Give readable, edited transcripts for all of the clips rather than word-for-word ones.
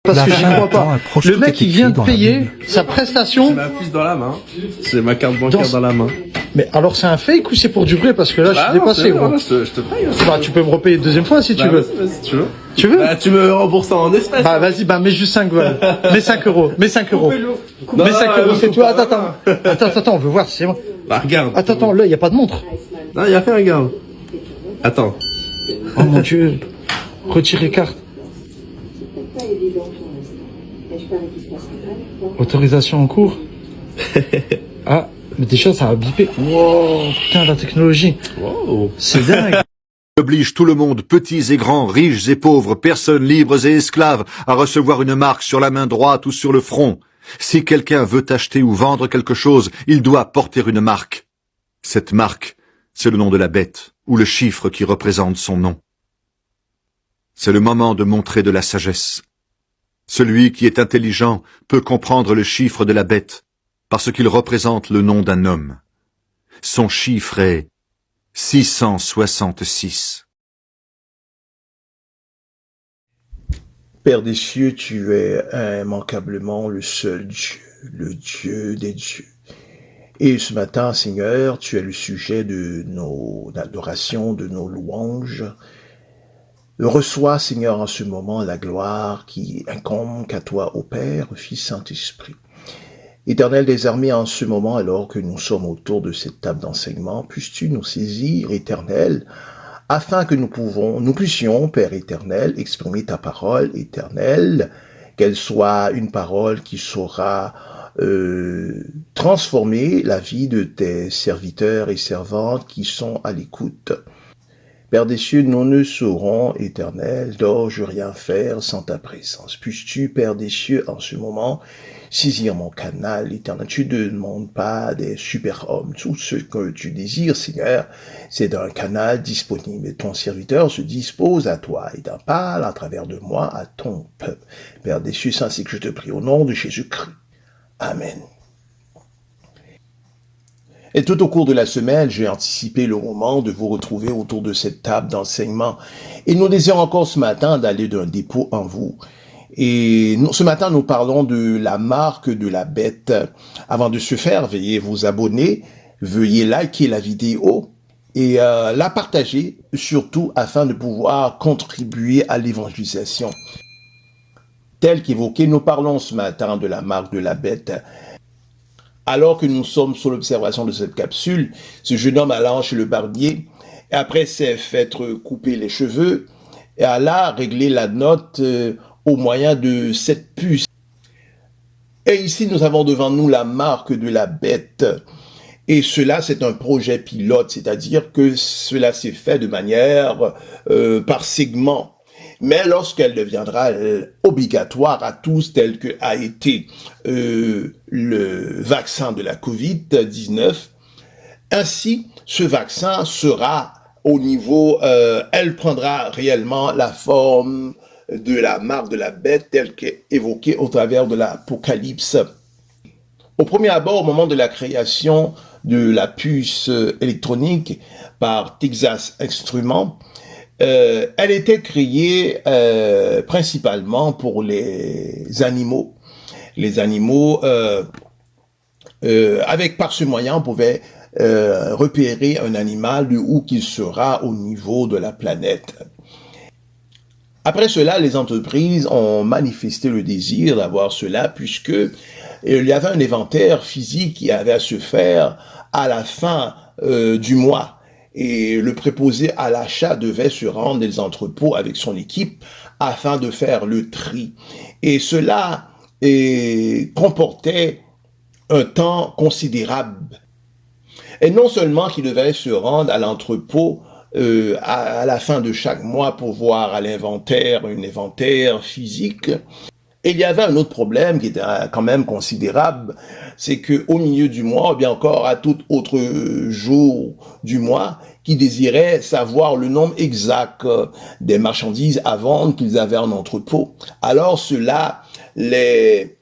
Parce que j'y crois attends, pas. approche Le tout mec, est il vient écrit de dans la payer Bible. sa prestation. J'ai ma fiche dans la main. J'ai ma carte bancaire dans la main. Mais alors, c'est un fake ou c'est pour du vrai? Parce que là, je suis non, dépassé, c'est gros. vrai, je te paye. Bah, tu peux me repayer une deuxième fois si tu Bah, veux. vas-y, si tu veux. Tu veux? Bah, tu me rembourses en espèces. Bah, vas-y, bah, mets juste 5 balles. Mets 5 euros. Mets 5 euros. Non, Mets 5 euros, c'est coupe tout. pas. Attends, on veut voir si c'est moi. Bah, regarde. Attends, là, y a pas de montre. Non, y a rien, regarde. Attends. Oh mon Dieu. Retirer carte. Autorisation en cours. Ah, mais déjà, ça a bipé. Wow, putain, la technologie. Wow. C'est dingue. Oblige tout le monde, petits et grands, riches et pauvres, personnes libres et esclaves, à recevoir une marque sur la main droite ou sur le front. Si quelqu'un veut acheter ou vendre quelque chose, il doit porter une marque. Cette marque, c'est le nom de la bête, ou le chiffre qui représente son nom. C'est le moment de montrer de la sagesse. Celui qui est intelligent peut comprendre le chiffre de la bête, parce qu'il représente le nom d'un homme. Son chiffre est 666. Père des cieux, tu es immanquablement le seul Dieu, le Dieu des dieux. Et ce matin, Seigneur, tu es le sujet de nos adorations, de nos louanges. Reçois, Seigneur, en ce moment la gloire qui incombe qu'à toi, ô Père, Fils, Saint-Esprit. Éternel des armées, en ce moment, alors que nous sommes autour de cette table d'enseignement, puisses-tu nous saisir, Éternel, afin que nous puissions, Père éternel, exprimer ta parole éternelle, qu'elle soit une parole qui saura transformer la vie de tes serviteurs et servantes qui sont à l'écoute. Père des cieux, nous ne saurons, éternel, d'orge rien faire sans ta présence. Puisses-tu, Père des cieux, en ce moment, saisir mon canal, éternel. Tu ne demandes pas des super-hommes. Tout ce que tu désires, Seigneur, c'est d'un canal disponible. Et ton serviteur se dispose à toi et t'en parle à travers de moi à ton peuple. Père des cieux, c'est ainsi que je te prie au nom de Jésus-Christ. Amen. Et tout au cours de la semaine, j'ai anticipé le moment de vous retrouver autour de cette table d'enseignement. Et nous désirons encore ce matin d'aller d'un dépôt en vous. Et ce matin, nous parlons de la marque de la bête. Avant de se faire, veuillez vous abonner, veuillez liker la vidéo et la partager, surtout afin de pouvoir contribuer à l'évangélisation. Tel qu'évoqué, nous parlons ce matin de la marque de la bête. Alors que nous sommes sous l'observation de cette capsule, ce jeune homme allant chez le barbier, et après s'est fait couper les cheveux, et alla régler la note au moyen de cette puce. Et ici, nous avons devant nous la marque de la bête. Et cela, c'est un projet pilote, c'est-à-dire que cela s'est fait de manière par segment. Mais lorsqu'elle deviendra obligatoire à tous, tel que a été le vaccin de la COVID-19, ainsi, ce vaccin sera au niveau, elle prendra réellement la forme de la marque de la bête telle qu'est évoquée au travers de l'Apocalypse. Au premier abord, au moment de la création de la puce électronique par Texas Instruments, elle était créée principalement pour les animaux. Les animaux, par ce moyen, on pouvait repérer un animal de où qu'il sera au niveau de la planète. Après cela, les entreprises ont manifesté le désir d'avoir cela puisque il y avait un inventaire physique qui avait à se faire à la fin du mois. Et le préposé à l'achat devait se rendre dans les entrepôts avec son équipe afin de faire le tri. Et cela comportait un temps considérable. Et non seulement qu'il devait se rendre à l'entrepôt à la fin de chaque mois pour voir à l'inventaire, un inventaire physique. Et il y avait un autre problème qui était quand même considérable, c'est que au milieu du mois, ou bien encore à tout autre jour du mois, qui désirait savoir le nombre exact des marchandises à vendre qu'ils avaient en entrepôt. Alors cela les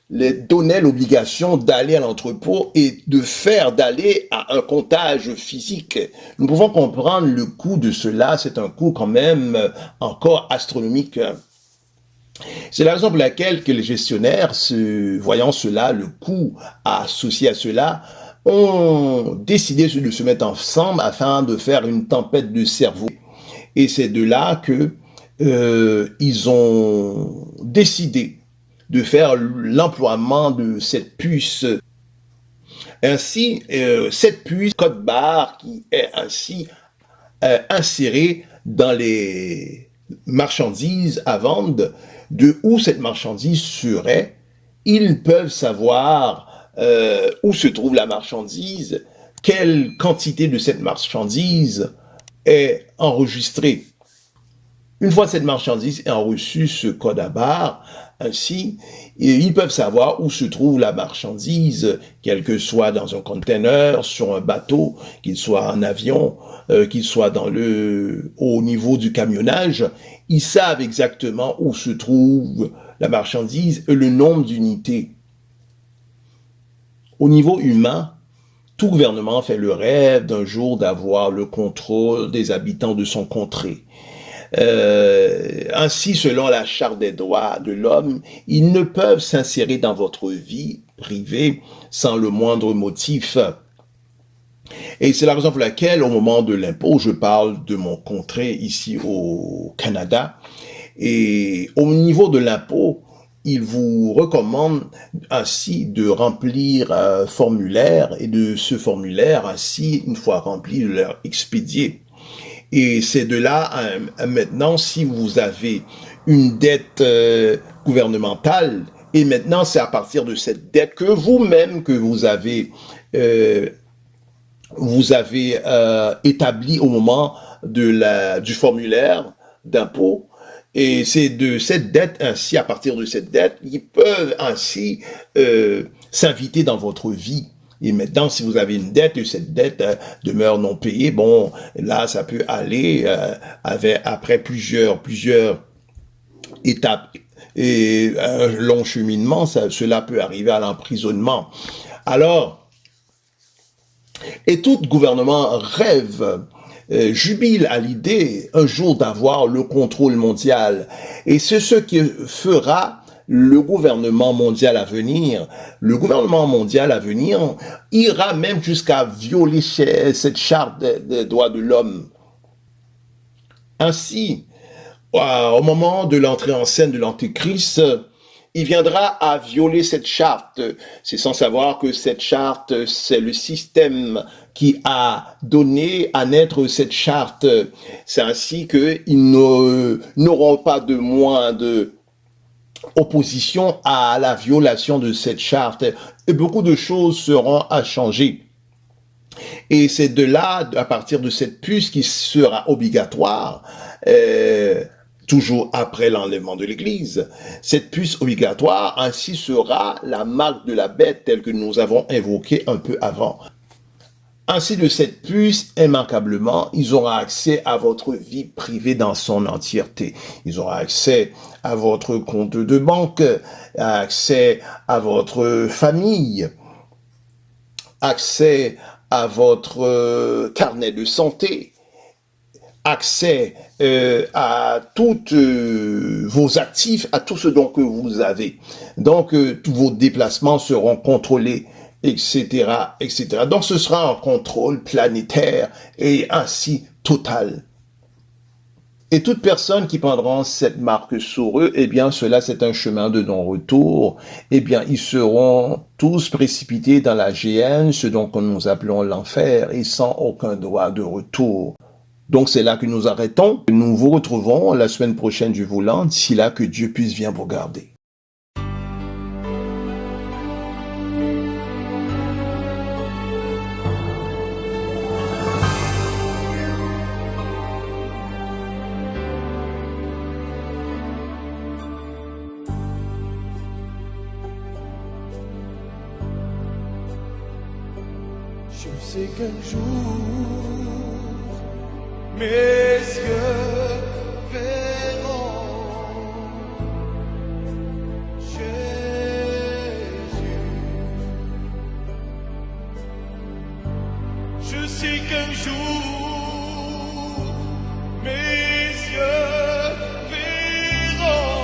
donnait l'obligation d'aller à l'entrepôt et d'aller à un comptage physique. Nous pouvons comprendre le coût de cela, c'est un coût quand même encore astronomique. C'est la raison pour laquelle que les gestionnaires, voyant cela, le coût associé à cela, ont décidé de se mettre ensemble afin de faire une tempête de cerveau. Et c'est de là que ils ont décidé de faire l'emploiement de cette puce. Ainsi, cette puce code barre qui est ainsi insérée dans les marchandises à vendre, de où cette marchandise serait, ils peuvent savoir où se trouve la marchandise, quelle quantité de cette marchandise est enregistrée. Une fois cette marchandise ayant reçu ce code à barre, ainsi, ils peuvent savoir où se trouve la marchandise, quel que soit dans un conteneur, sur un bateau, qu'il soit en avion, qu'il soit au niveau du camionnage. Ils savent exactement où se trouve la marchandise et le nombre d'unités. Au niveau humain, tout gouvernement fait le rêve d'un jour d'avoir le contrôle des habitants de son contrée. Ainsi, selon la Charte des droits de l'homme, ils ne peuvent s'insérer dans votre vie privée sans le moindre motif. Et c'est la raison pour laquelle, au moment de l'impôt, je parle de mon contrée ici au Canada, et au niveau de l'impôt, il vous recommande ainsi de remplir un formulaire, et de ce formulaire, ainsi, une fois rempli, de leur expédier. Et c'est de là à maintenant, si vous avez une dette gouvernementale, et maintenant c'est à partir de cette dette que vous-même que vous avez établi au moment du formulaire d'impôt. Et c'est de cette dette ainsi, à partir de cette dette, ils peuvent ainsi s'inviter dans votre vie. Et maintenant, si vous avez une dette et cette dette demeure non payée, bon, là, ça peut aller après plusieurs étapes et un long cheminement, cela peut arriver à l'emprisonnement. Alors, et tout gouvernement rêve, jubile à l'idée un jour d'avoir le contrôle mondial. Et c'est ce qui fera le gouvernement mondial à venir. Le gouvernement mondial à venir ira même jusqu'à violer cette charte des droits de l'homme. Ainsi, au moment de l'entrée en scène de l'Antéchrist, il viendra à violer cette charte. C'est sans savoir que cette charte, c'est le système qui a donné à naître cette charte. C'est ainsi qu'ils n'auront pas de moins de opposition à la violation de cette charte. Et beaucoup de choses seront à changer. Et c'est de là, à partir de cette puce qui sera obligatoire, toujours après l'enlèvement de l'Église, cette puce obligatoire, ainsi sera la marque de la bête telle que nous avons invoqué un peu avant. Ainsi, de cette puce, immanquablement, ils auront accès à votre vie privée dans son entièreté. Ils auront accès à votre compte de banque, accès à votre famille, accès à votre carnet de santé, accès à toutes vos actifs, à tout ce dont que vous avez. Donc, tous vos déplacements seront contrôlés, etc., etc. Donc, ce sera un contrôle planétaire et ainsi total. Et toute personne qui prendra cette marque sur eux, eh bien, cela, c'est un chemin de non-retour. Eh bien, ils seront tous précipités dans la géhenne, ce dont nous appelons l'enfer, et sans aucun droit de retour. Donc, c'est là que nous arrêtons. Nous vous retrouvons la semaine prochaine du voulant. D'ici là, que Dieu puisse bien vous garder. Je sais qu'un jour, mes yeux verront Jésus. Je sais qu'un jour, mes yeux verront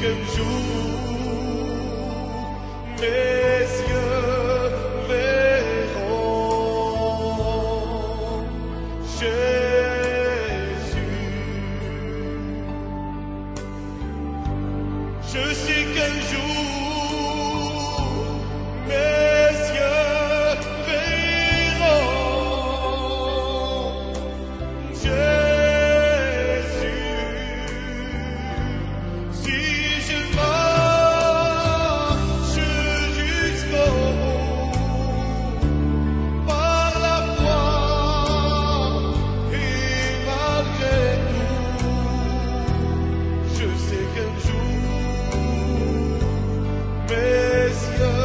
qu'un jour mes yeux verront Jésus. Je sais qu'un jour mes yeux verront Jésus. Si je marche jusqu'au bout par la foi et malgré tout, je sais qu'un jour mes yeux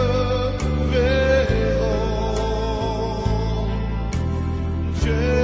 verront Jésus.